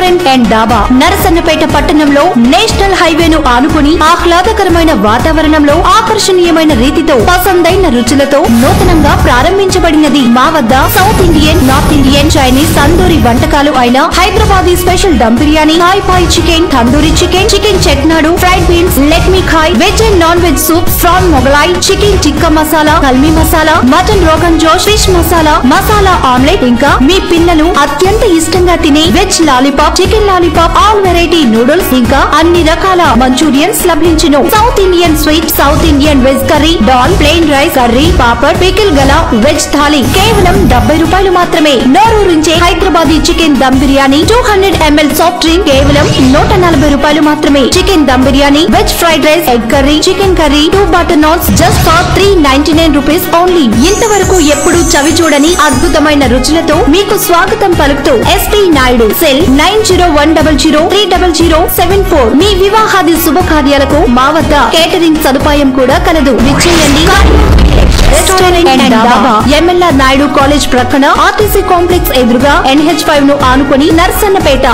Restaurant and డాబా నరసన్నపేట పట్టణంలో national హైవేను ఆనుకుని ఆహ్లాదకరమైన వాతావరణంలో ఆకర్షణీయమైన రీతితో పసందైన రుచులతో నూతనంగా ప్రారంభించబడినది. మా వద్ద South Indian, North Indian, Chinese, tandoori వంటకాలు అయిన హైదరాబాదీ స్పెషల్ దమ్ బిర్యానీ, థాయ్ పాయ్ chicken, tandoori chicken, chicken Chettinad, fried beans, లెట్ మీ ఖాయ్, veg and non veg soup, prawn Mughlai, chicken tikka masala, kalmi masala, mutton rogan josh, fish masala, masala omelette, ఇంకా మీ పిల్లలు అత్యంత ఇష్టంగా తినే veg lollipop, chicken lollipop, all variety noodles, ఇంకా అన్ని రకాల మంచూరియన్స్ లభించును. South Indian sweet, South Indian veg curry, dal, plain rice, curry, papad, pickle గల వెజ్ థాలీ కేవలం 70 రూపాయలు మాత్రమే. నోరూరించే Hyderabadi chicken dum biryani 200 ml soft drink కేవలం 140 రూపాయలు మాత్రమే. Chicken dum biryani, veg fried rice, egg curry, chicken curry, 2 butter naans just for 399 rupees only. ఇంతవరకు ఎప్పుడు చవి చూడని అద్భుతమైన రుచులతో మీకు స్వాగతం పలుకుతూ ఎస్పీ నాయుడు, సెల్ 9010030074. మీ వివాహాది శుభకార్యాలకు మా వద్ద కేటరింగ్ సదుపాయం కూడా కలదు. విచ్చేయండి. రెస్టారెంట్ అండ్ డాబా, ఎంఎల్ఆర్ నాయుడు కాలేజ్ ప్రక్కన, ఆర్టీసీ కాంప్లెక్స్ ఎదురుగా, NH5 ను ఆనుకొని, నర్సన్నపేట.